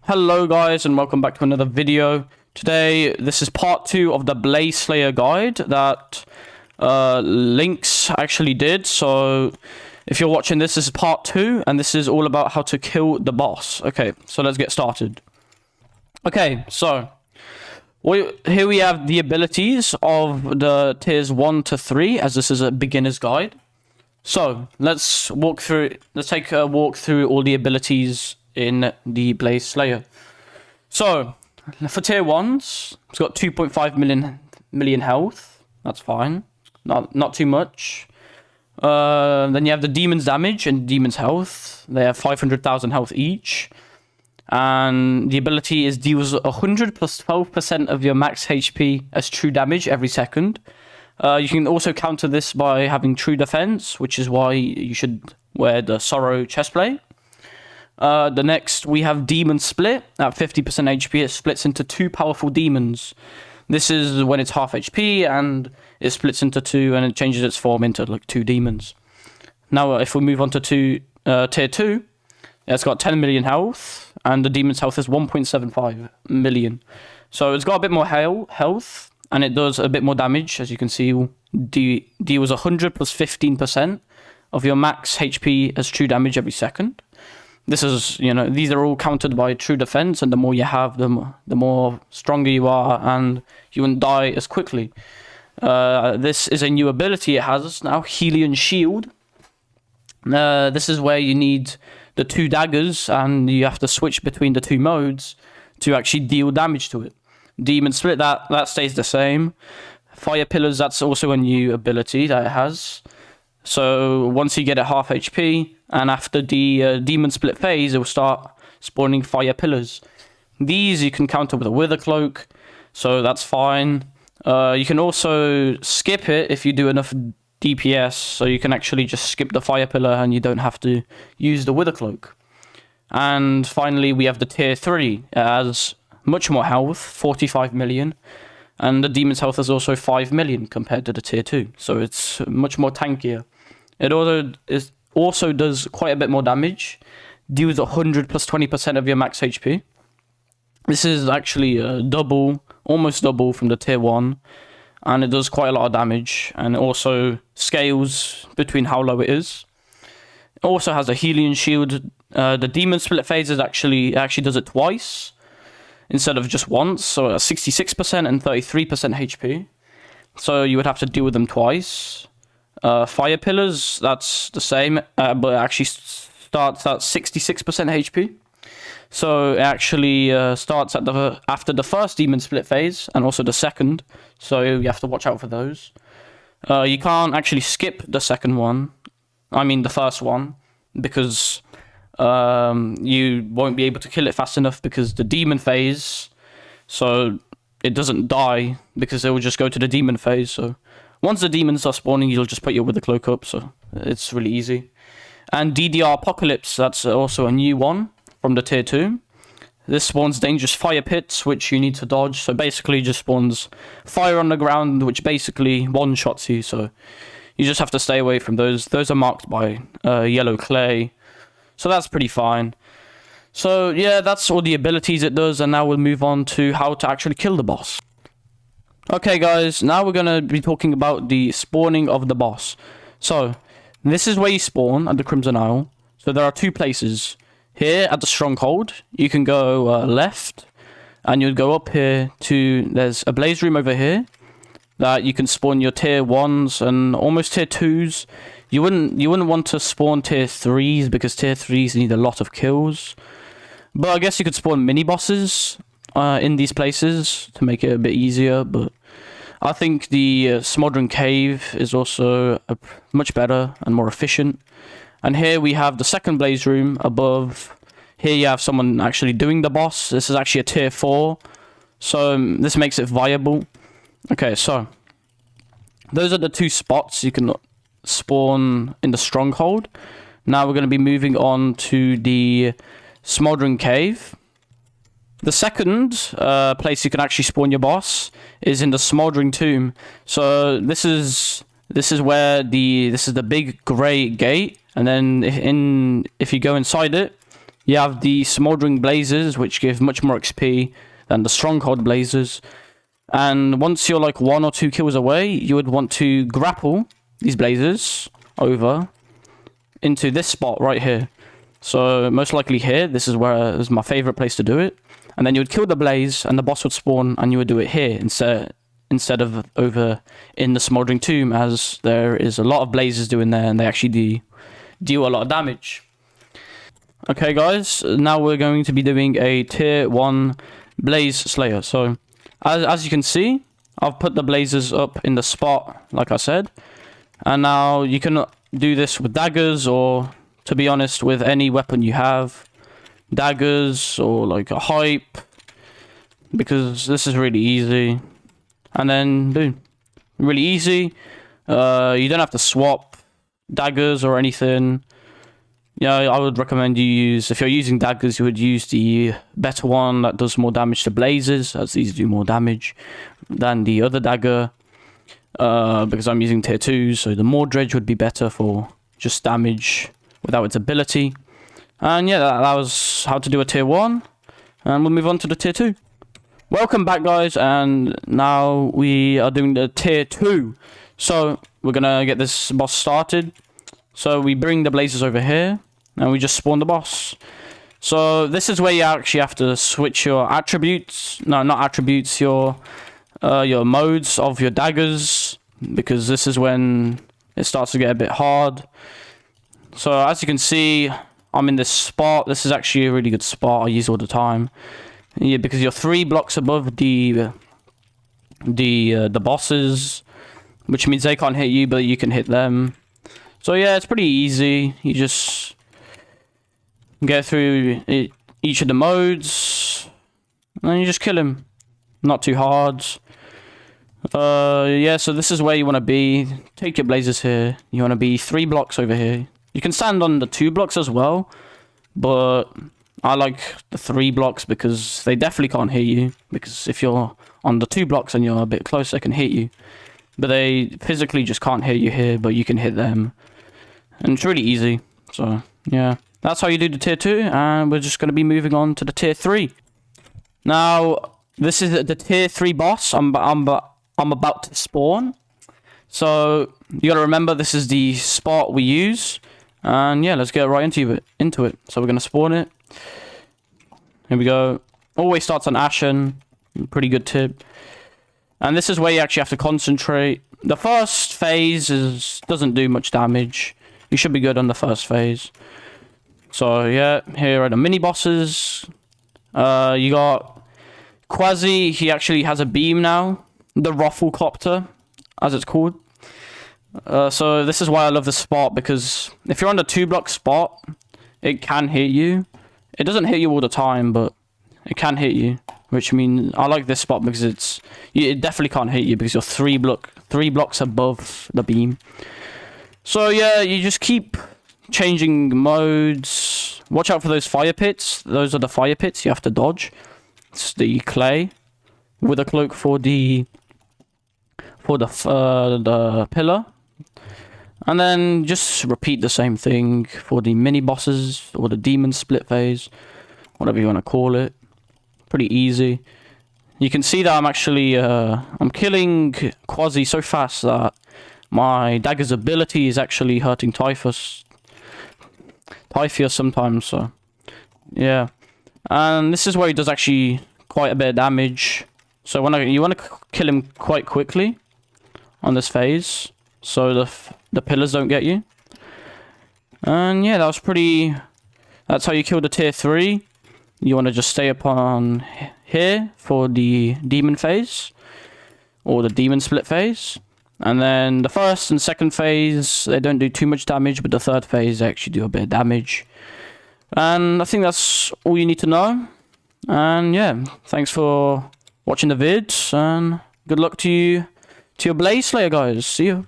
Hello guys and welcome back to another video. Today this is part 2 of the Blaze Slayer guide that Lynx actually did. So if you're watching this is part 2 and this is all about how to kill the boss. Okay, so let's get started. Okay, so here we have the abilities of the tiers 1 to 3 as this is a beginner's guide. So let's take a walk through all the abilities in the Blaze Slayer. So for tier 1s, it's got 2.5 million health. That's fine. Not too much. Then you have the demon's damage and demon's health. They have 500,000 health each. And the ability is deals 100 plus 12% of your max HP as true damage every second. You can also counter this by having true defense, which is why you should wear the Sorrow chestplate. The next, we have Demon Split. At 50% HP, it splits into 2 powerful demons. This is when it's half HP, and it splits into 2, and it changes its form into like 2 demons. Now, if we move on to tier 2, it's got 10 million health, and the demon's health is 1.75 million. So it's got a bit more health, and it does a bit more damage. As you can see, deals 100 plus 15% of your max HP as true damage every second. This is, these are all countered by true defense, and the more you have, the more stronger you are, and you won't die as quickly. This is a new ability it has now, Hypixel Shield. This is where you need the 2 daggers, and you have to switch between the 2 modes to actually deal damage to it. Demon Split, that stays the same. Fire Pillars, that's also a new ability that it has. So once you get it half HP, and after the Demon Split phase, it will start spawning Fire Pillars. These you can counter with a Wither Cloak, so that's fine. You can also skip it if you do enough DPS, so you can actually just skip the Fire Pillar and you don't have to use the Wither Cloak. And finally, we have the tier 3. It has much more health, 45 million. And the demon's health is also 5 million compared to the tier 2. So it's much more tankier. It also does quite a bit more damage. Deals 100 plus 20% of your max HP. This is actually almost double from the tier 1. And it does quite a lot of damage. And it also scales between how low it is. It also has a Hypixel Shield. The Demon Split phase actually does it twice instead of just once. So 66% and 33% HP. So you would have to deal with them twice. Fire Pillars, that's the same, but it actually starts at 66% HP. So it actually starts after the first Demon Split phase, and also the second. So you have to watch out for those. You can't actually skip the the first one, because you won't be able to kill it fast enough because the demon phase, so it doesn't die because it will just go to the demon phase. So once the demons are spawning, you'll just put your Wither Cloak up, so it's really easy. And DDR Apocalypse, that's also a new one from the tier 2. This spawns dangerous fire pits, which you need to dodge. So basically just spawns fire on the ground, which basically one-shots you. So you just have to stay away from those. Those are marked by yellow clay. So that's pretty fine. So yeah, that's all the abilities it does. And now we'll move on to how to actually kill the boss. Okay guys, now we're going to be talking about the spawning of the boss. So this is where you spawn at the Crimson Isle. So there are 2 places. Here at the Stronghold, you can go left, and you'll go up here there's a blaze room over here that you can spawn your tier 1s and almost tier 2s. You wouldn't want to spawn tier 3s because tier 3s need a lot of kills. But I guess you could spawn mini bosses in these places to make it a bit easier. But I think the Smoldering Cave is also much better and more efficient. And here we have the second blaze room above. Here you have someone actually doing the boss. This is actually a tier 4. So this makes it viable. Okay, so those are the 2 spots you can spawn in the Stronghold. Now we're going to be moving on to the Smoldering Cave. The second place you can actually spawn your boss is in the Smoldering Tomb. So this is where this is the big grey gate, and then if you go inside it, You have the Smoldering Blazes, which give much more XP than the Stronghold Blazes. And once you're like 1 or 2 kills away, you would want to grapple these Blazes over into this spot right here. So most likely here, this is where is my favorite place to do it. And then you would kill the blaze and the boss would spawn and you would do it here instead of over in the Smoldering Tomb, as there is a lot of blazes doing there and they actually deal a lot of damage. Okay guys, now we're going to be doing a tier 1 blaze slayer. So as you can see, I've put the blazes up in the spot like I said. And now you can do this with daggers, or to be honest, with any weapon you have. Daggers or like a hype, because this is really easy. And then boom, really easy. You don't have to swap daggers or anything. Yeah, I would recommend you use, if you're using daggers, you would use the better one that does more damage to blazes, as these do more damage than the other dagger. Because I'm using tier 2, so the more dredge would be better for just damage without its ability. And yeah, that was how to do a tier 1. And we'll move on to the tier 2. Welcome back guys, and now we are doing the tier 2. So we're gonna get this boss started. So we bring the blazes over here and we just spawn the boss. So this is where you actually have to switch your attributes. No, not attributes, your modes of your daggers, because this is when it starts to get a bit hard. So as you can see, I'm in this spot. This is actually a really good spot I use all the time. Yeah, because you're 3 blocks above the bosses, which means they can't hit you, but you can hit them. So yeah, it's pretty easy. You just get through each of the modes, and then you just kill him. Not too hard. Yeah, so this is where you want to be. Take your blazes here. You want to be 3 blocks over here. You can stand on the 2 blocks as well, but I like the 3 blocks because they definitely can't hit you. Because if you're on the 2 blocks and you're a bit close, they can hit you. But they physically just can't hit you here, but you can hit them. And it's really easy. So, yeah. That's how you do the tier 2, and we're just going to be moving on to the tier 3. Now, this is the tier 3 boss I'm about to spawn. So, you got to remember this is the spot we use. And yeah, let's get right into it. So we're going to spawn it. Here we go. Always starts on Ashen. Pretty good tip. And this is where you actually have to concentrate. The first phase doesn't do much damage. You should be good on the first phase. So yeah, here are the mini bosses. You got Quasi. He actually has a beam now. The Rufflecopter, as it's called. So this is why I love this spot, because if you're on the 2 block spot, it can hit you. It doesn't hit you all the time, but it can hit you, which means I like this spot because it definitely can't hit you because you're 3 blocks above the beam. So yeah, you just keep changing modes. Watch out for those fire pits. Those are the fire pits you have to dodge. It's the clay with a cloak for the pillar. And then just repeat the same thing for the mini bosses or the demon split phase, whatever you want to call it. Pretty easy. You can see that I'm actually I'm killing Quasi so fast that my dagger's ability is actually hurting Typhus sometimes. So yeah, and this is where he does actually quite a bit of damage. So you want to kill him quite quickly on this phase, so the pillars don't get you. And yeah, that's how you kill the tier 3. You want to just stay upon here for the demon phase, or the demon split phase. And then the first and second phase, they don't do too much damage, but the third phase, they actually do a bit of damage. And I think that's all you need to know. And yeah, thanks for watching the vids, and good luck to you, to your Blaze Slayer guys. See you.